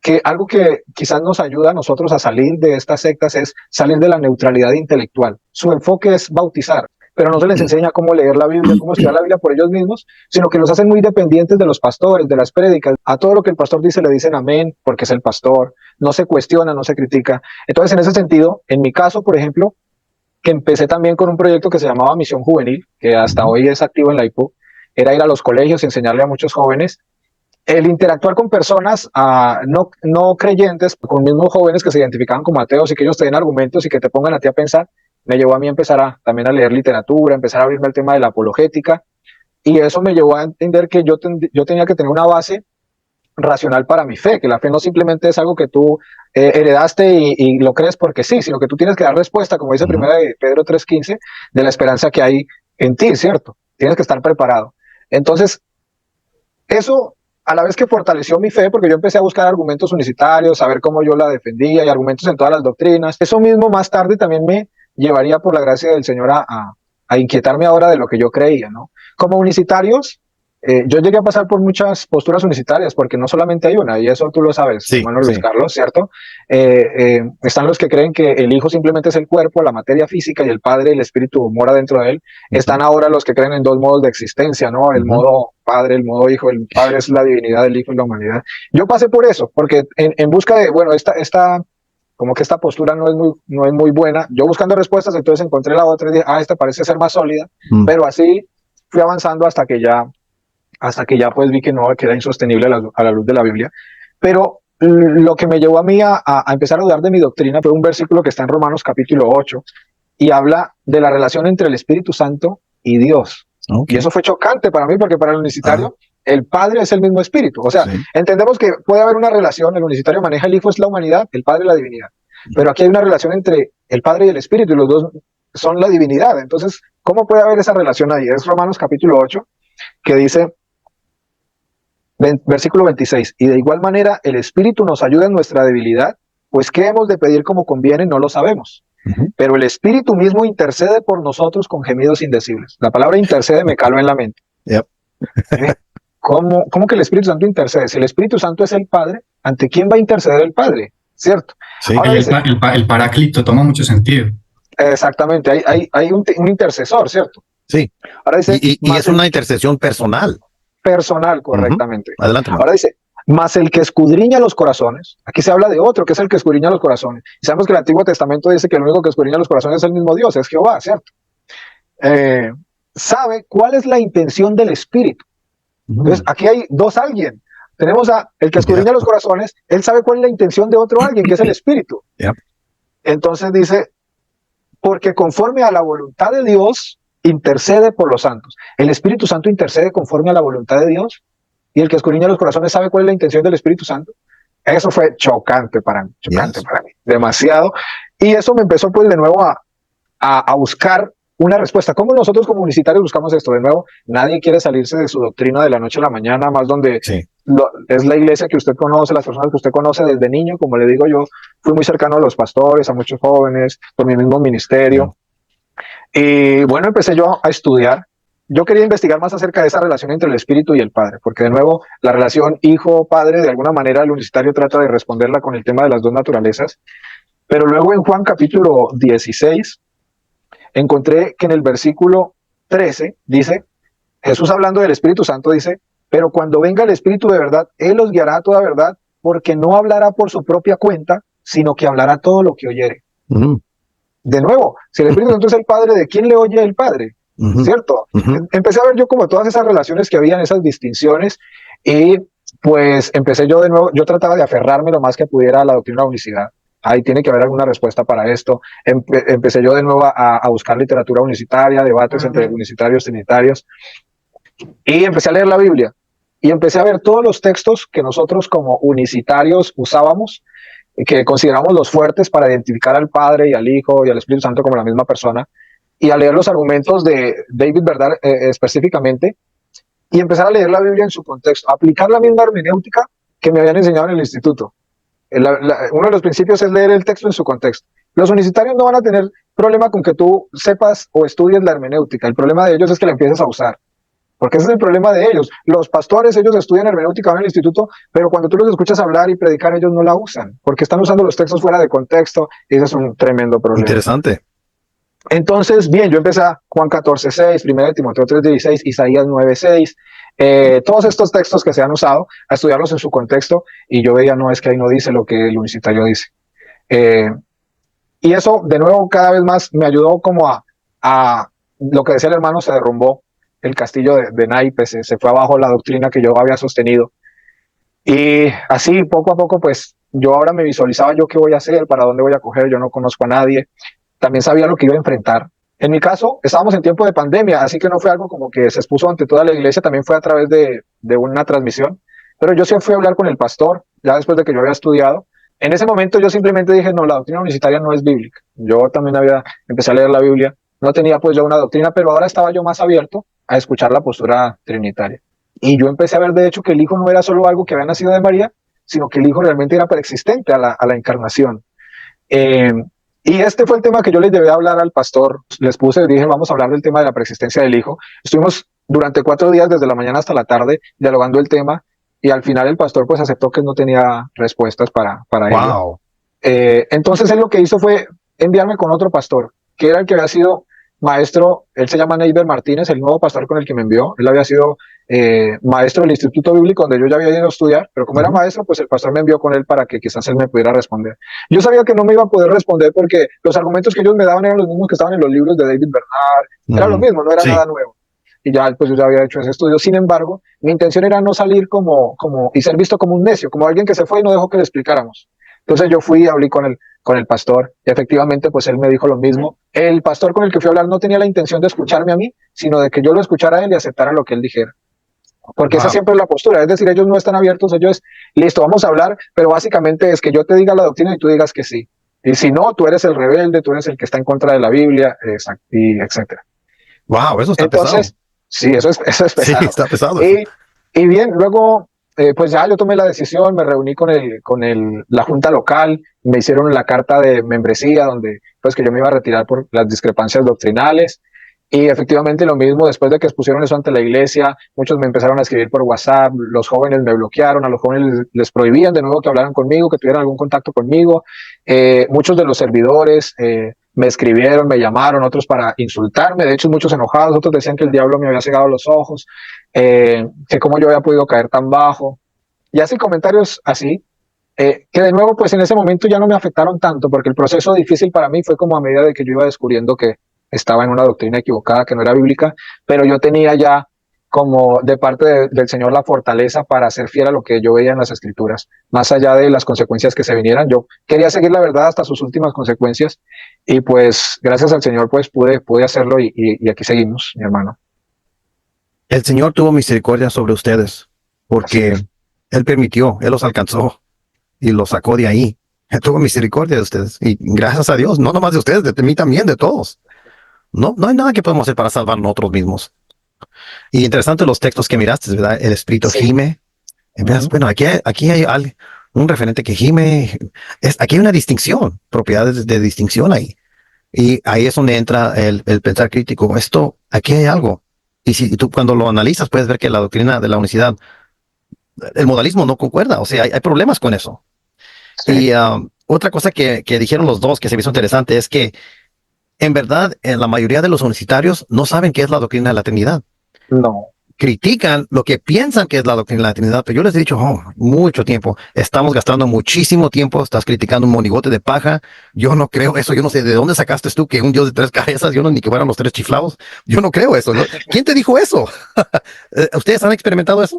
que algo que quizás nos ayuda a nosotros a salir de estas sectas es salir de la neutralidad intelectual. Su enfoque es bautizar, pero no se les enseña cómo leer la Biblia, cómo estudiar la Biblia por ellos mismos, sino que los hacen muy dependientes de los pastores, de las prédicas. A todo lo que el pastor dice le dicen amén, porque es el pastor, no se cuestiona, no se critica. Entonces, en ese sentido, en mi caso, por ejemplo, que empecé también con un proyecto que se llamaba Misión Juvenil, que hasta hoy es activo en la IPO, era ir a los colegios y enseñarle a muchos jóvenes. El interactuar con personas no creyentes, con mismos jóvenes que se identificaban como ateos y que ellos te den argumentos y que te pongan a ti a pensar, me llevó a mí a empezar también a leer literatura, empezar a abrirme al tema de la apologética, y eso me llevó a entender que yo tenía que tener una base racional para mi fe, que la fe no simplemente es algo que tú heredaste y lo crees porque sí, sino que tú tienes que dar respuesta, como dice primera de Pedro 3:15, de la esperanza que hay en ti, ¿cierto? Tienes que estar preparado. Entonces, eso a la vez que fortaleció mi fe, porque yo empecé a buscar argumentos unicitarios, a ver cómo yo la defendía y argumentos en todas las doctrinas. Eso mismo más tarde también me llevaría por la gracia del Señor a inquietarme ahora de lo que yo creía, ¿no? Como unicitarios, yo llegué a pasar por muchas posturas unicitarias, porque no solamente hay una, y eso tú lo sabes, Sí, hermano Luis sí. Carlos, ¿cierto? Están los que creen que el Hijo simplemente es el cuerpo, la materia física, y el Padre, el Espíritu, mora dentro de él. Están ahora los que creen en dos modos de existencia, ¿no? El modo Padre, el modo Hijo. El Padre es la divinidad, el Hijo es la humanidad. Yo pasé por eso, porque en busca de, bueno, como que esta postura no es muy buena. Yo buscando respuestas, entonces encontré la otra y dije, esta parece ser más sólida, pero así fui avanzando hasta que ya pues vi que no, que era insostenible a la luz de la Biblia. Pero lo que me llevó a mí a empezar a dudar de mi doctrina fue un versículo que está en Romanos capítulo 8 y habla de la relación entre el Espíritu Santo y Dios. Okay. Y eso fue chocante para mí, porque para el unicitario el Padre es el mismo Espíritu. O sea, entendemos que puede haber una relación, el unicitario maneja el Hijo es la humanidad, el Padre la divinidad. Pero aquí hay una relación entre el Padre y el Espíritu, y los dos son la divinidad. Entonces, ¿cómo puede haber esa relación ahí? Es Romanos capítulo 8, que dice, versículo 26, y de igual manera el Espíritu nos ayuda en nuestra debilidad, pues qué hemos de pedir como conviene no lo sabemos. Pero el Espíritu mismo intercede por nosotros con gemidos indecibles. La palabra intercede me caló en la mente. ¿Cómo que el Espíritu Santo intercede? Si el Espíritu Santo es el Padre, ¿ante quién va a interceder el Padre? ¿Cierto? Sí. Ahora el paráclito toma mucho sentido. Exactamente, hay un intercesor, ¿cierto? Sí. Ahora dice, y es una intercesión personal. Personal, correctamente. Adelante. Ahora dice, mas el que escudriña los corazones, aquí se habla de otro, que es el que escudriña los corazones. Y sabemos que el Antiguo Testamento dice que el único que escudriña los corazones es el mismo Dios, es Jehová, ¿cierto? Sabe cuál es la intención del Espíritu. Entonces, aquí hay dos alguien. Tenemos a el que escudriña los corazones, él sabe cuál es la intención de otro alguien, que es el Espíritu. Entonces dice, porque conforme a la voluntad de Dios, intercede por los santos. El Espíritu Santo intercede conforme a la voluntad de Dios, y el que escudriña los corazones sabe cuál es la intención del Espíritu Santo. Eso fue chocante para mí, demasiado. Y eso me empezó pues de nuevo a buscar una respuesta. ¿Cómo nosotros como unicitarios buscamos esto? De nuevo, nadie quiere salirse de su doctrina de la noche a la mañana, más donde es la iglesia que usted conoce, las personas que usted conoce desde niño. Como le digo, yo fui muy cercano a los pastores, a muchos jóvenes, por mi mismo ministerio. Y bueno, empecé yo a estudiar. Yo quería investigar más acerca de esa relación entre el Espíritu y el Padre, porque de nuevo, la relación hijo-padre, de alguna manera el unicitario trata de responderla con el tema de las dos naturalezas. Pero luego en Juan capítulo 16, encontré que en el versículo 13 dice, Jesús hablando del Espíritu Santo dice, pero cuando venga el Espíritu de verdad, Él os guiará a toda verdad, porque no hablará por su propia cuenta, sino que hablará todo lo que oyere. De nuevo, si el Espíritu Santo es el Padre, ¿de quién le oye el Padre? ¿Cierto? Empecé a ver yo como todas esas relaciones que habían, esas distinciones, y pues empecé yo de nuevo, yo trataba de aferrarme lo más que pudiera a la doctrina de la unicidad. Ahí tiene que haber alguna respuesta para esto. Empecé yo de nuevo a buscar literatura unicitaria, debates entre unicitarios, trinitarios, y empecé a leer la Biblia, y empecé a ver todos los textos que nosotros como unicitarios usábamos, que consideramos los fuertes para identificar al Padre y al Hijo y al Espíritu Santo como la misma persona, y a leer los argumentos de David Verdad específicamente, y empezar a leer la Biblia en su contexto, aplicar la misma hermenéutica que me habían enseñado en el instituto. Uno de los principios es leer el texto en su contexto. Los unicitarios no van a tener problema con que tú sepas o estudies la hermenéutica. El problema de ellos es que la empieces a usar. porque ese es el problema de ellos. Los pastores, ellos estudian hermenéutica en el instituto, pero cuando tú los escuchas hablar y predicar, ellos no la usan, porque están usando los textos fuera de contexto, y ese es un tremendo problema. Interesante. Entonces, bien, yo empecé a Juan 14:6, 1 Timoteo 3:16, Isaías 9:6, todos estos textos que se han usado, a estudiarlos en su contexto, y yo veía, no, es que ahí no dice lo que el unicitario dice. Y eso, de nuevo, cada vez más me ayudó como a lo que decía el hermano, se derrumbó el castillo de naipes, se fue abajo la doctrina que yo había sostenido. Y así, poco a poco, pues, yo ahora me visualizaba yo qué voy a hacer, para dónde voy a coger, yo no conozco a nadie. También sabía lo que iba a enfrentar. En mi caso, estábamos en tiempo de pandemia, así que no fue algo como que se expuso ante toda la iglesia, también fue a través de una transmisión. Pero yo sí fui a hablar con el pastor, ya después de que yo había estudiado. En ese momento yo simplemente dije, no, la doctrina unicitaria no es bíblica. Yo también empecé a leer la Biblia, no tenía pues ya una doctrina, pero ahora estaba yo más abierto a escuchar la postura trinitaria. Y yo empecé a ver de hecho que el Hijo no era solo algo que había nacido de María, sino que el Hijo realmente era preexistente a la encarnación. Y este fue el tema que yo les debía hablar al pastor. Les dije, vamos a hablar del tema de la preexistencia del Hijo. Estuvimos durante 4 días, desde la mañana hasta la tarde, dialogando el tema, y al final el pastor pues aceptó que no tenía respuestas para ello. Entonces él lo que hizo fue enviarme con otro pastor, que era el que había sido maestro. Él se llama Neiber Martínez, el nuevo pastor con el que me envió. Él había sido maestro del Instituto Bíblico, donde yo ya había ido a estudiar, pero como era maestro, pues el pastor me envió con él para que quizás él me pudiera responder. Yo sabía que no me iba a poder responder porque los argumentos que ellos me daban eran los mismos que estaban en los libros de David Bernard, era lo mismo, no era nada nuevo. Y ya pues yo ya había hecho ese estudio. Sin embargo, mi intención era no salir como y ser visto como un necio, como alguien que se fue y no dejó que le explicáramos. Entonces yo fui y hablé con el pastor, y efectivamente pues él me dijo lo mismo. El pastor con el que fui a hablar no tenía la intención de escucharme a mí, sino de que yo lo escuchara a él y aceptara lo que él dijera. Porque esa siempre es la postura, es decir, ellos no están abiertos, ellos, listo, vamos a hablar, pero básicamente es que yo te diga la doctrina y tú digas que sí. Y si no, tú eres el rebelde, tú eres el que está en contra de la Biblia, y etcétera. Wow, eso está pesado. Sí, eso es pesado. Sí, está pesado. Y bien, luego, pues ya yo tomé la decisión, me reuní con la junta local, me hicieron la carta de membresía, donde pues que yo me iba a retirar por las discrepancias doctrinales. Y efectivamente lo mismo, después de que expusieron eso ante la iglesia, muchos me empezaron a escribir por WhatsApp, los jóvenes me bloquearon, a los jóvenes les prohibían de nuevo que hablaran conmigo, que tuvieran algún contacto conmigo. Muchos de los servidores me escribieron, me llamaron, otros para insultarme, de hecho muchos enojados, otros decían que el diablo me había cegado los ojos, que cómo yo había podido caer tan bajo, y así comentarios así, que de nuevo pues en ese momento ya no me afectaron tanto, porque el proceso difícil para mí fue como a medida de que yo iba descubriendo que estaba en una doctrina equivocada, que no era bíblica, pero yo tenía ya como de parte del Señor la fortaleza para ser fiel a lo que yo veía en las Escrituras, más allá de las consecuencias que se vinieran. Yo quería seguir la verdad hasta sus últimas consecuencias, y pues gracias al Señor pues pude hacerlo, y aquí seguimos, mi hermano. El Señor tuvo misericordia sobre ustedes, porque Él permitió, Él los alcanzó y los sacó de ahí. Él tuvo misericordia de ustedes, y gracias a Dios, no nomás de ustedes, de mí también, de todos. No hay nada que podemos hacer para salvar nosotros mismos. Y interesante los textos que miraste, ¿verdad? El Espíritu gime. Bueno, aquí hay un referente que gime. Aquí hay una distinción, propiedades de distinción ahí. Y ahí es donde entra el pensar crítico. Aquí hay algo. Y si tú cuando lo analizas puedes ver que la doctrina de la unicidad, el modalismo no concuerda. O sea, hay problemas con eso. Sí. Y otra cosa que dijeron los dos que se me hizo interesante es que en verdad, la mayoría de los unicitarios no saben qué es la doctrina de la Trinidad. No. Critican lo que piensan que es la doctrina de la Trinidad, pero yo les he dicho, mucho tiempo, estamos gastando muchísimo tiempo, estás criticando un monigote de paja, yo no creo eso, yo no sé de dónde sacaste tú que un Dios de 3 cabezas, yo no ni que fueran los 3 chiflados, yo no creo eso, ¿no? ¿Quién te dijo eso? ¿Ustedes han experimentado eso?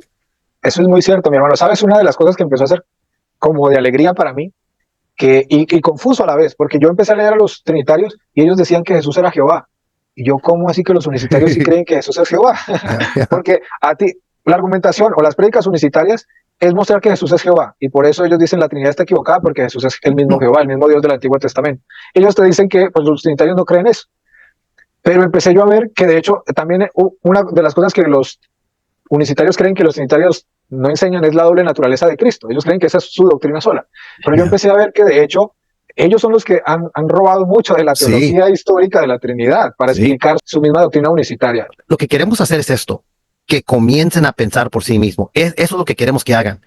Eso es muy cierto, mi hermano. ¿Sabes? Una de las cosas que empezó a ser como de alegría para mí, y confuso a la vez, porque yo empecé a leer a los trinitarios y ellos decían que Jesús era Jehová. Y yo, ¿cómo así que los unicitarios sí creen que Jesús es Jehová? Porque a ti, la argumentación o las prédicas unicitarias es mostrar que Jesús es Jehová, y por eso ellos dicen la Trinidad está equivocada, porque Jesús es el mismo Jehová, el mismo Dios del Antiguo Testamento. Ellos te dicen que pues, los trinitarios no creen eso. Pero empecé yo a ver que de hecho también una de las cosas que los unicitarios creen que los trinitarios no enseñan es la doble naturaleza de Cristo. Ellos creen que esa es su doctrina sola. Pero yo empecé a ver que de hecho ellos son los que han robado mucho de la teología histórica de la Trinidad para explicar su misma doctrina unicitaria. Lo que queremos hacer es esto. que comiencen a pensar por sí mismos. Eso es lo que queremos que hagan.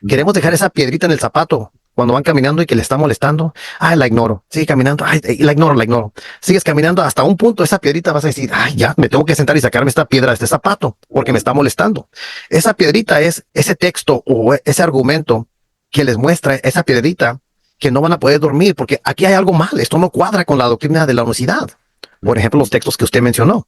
Queremos dejar esa piedrita en el zapato cuando van caminando y que le está molestando. Ay, la ignoro. Sigue caminando. Ay, la ignoro. Sigues caminando hasta un punto, esa piedrita vas a decir, ay, ya, me tengo que sentar y sacarme esta piedra de este zapato porque me está molestando. Esa piedrita es ese texto o ese argumento que les muestra esa piedrita que no van a poder dormir porque aquí hay algo mal. Esto no cuadra con la doctrina de la unicidad. Por ejemplo, los textos que usted mencionó.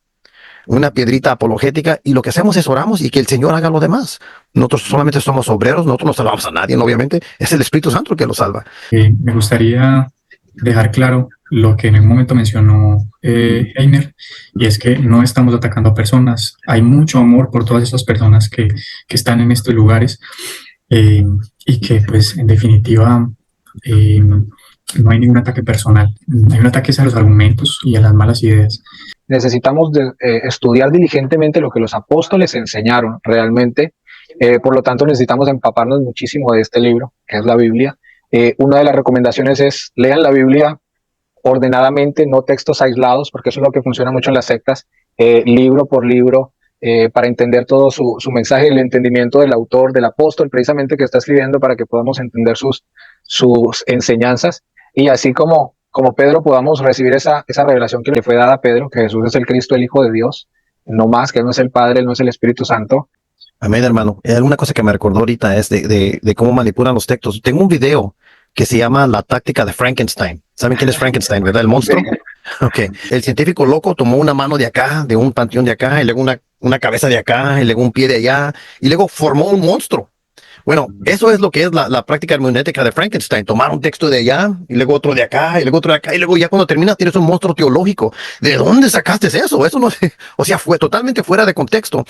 Una piedrita apologética y lo que hacemos es oramos y que el Señor haga lo demás. Nosotros solamente somos obreros, nosotros no salvamos a nadie, obviamente. Es el Espíritu Santo el que lo salva. Me gustaría dejar claro lo que en un momento mencionó Einer, y es que no estamos atacando a personas. Hay mucho amor por todas esas personas que están en estos lugares y que pues en definitiva no hay ningún ataque personal. Hay un ataque a los argumentos y a las malas ideas. Necesitamos estudiar diligentemente lo que los apóstoles enseñaron realmente. Por lo tanto, necesitamos empaparnos muchísimo de este libro, que es la Biblia. Una de las recomendaciones es lean la Biblia ordenadamente, no textos aislados, porque eso es lo que funciona mucho en las sectas, libro por libro, para entender todo su mensaje, el entendimiento del autor, del apóstol, precisamente que está escribiendo para que podamos entender sus enseñanzas y así como Pedro podamos recibir esa revelación que le fue dada a Pedro, que Jesús es el Cristo, el Hijo de Dios, no más, que Él no es el Padre, Él no es el Espíritu Santo. Amén, hermano. Una cosa que me recordó ahorita es de cómo manipulan los textos. Tengo un video que se llama La táctica de Frankenstein. ¿Saben quién es Frankenstein, verdad? El monstruo. Okay. El científico loco tomó una mano de acá, de un panteón de acá, y luego una cabeza de acá, y luego un pie de allá, y luego formó un monstruo. Bueno, eso es lo que es la práctica hermenéutica de Frankenstein. Tomar un texto de allá, y luego otro de acá, y luego otro de acá, y luego ya cuando terminas tienes un monstruo teológico. ¿De dónde sacaste eso? Eso no, o sea, fue totalmente fuera de contexto.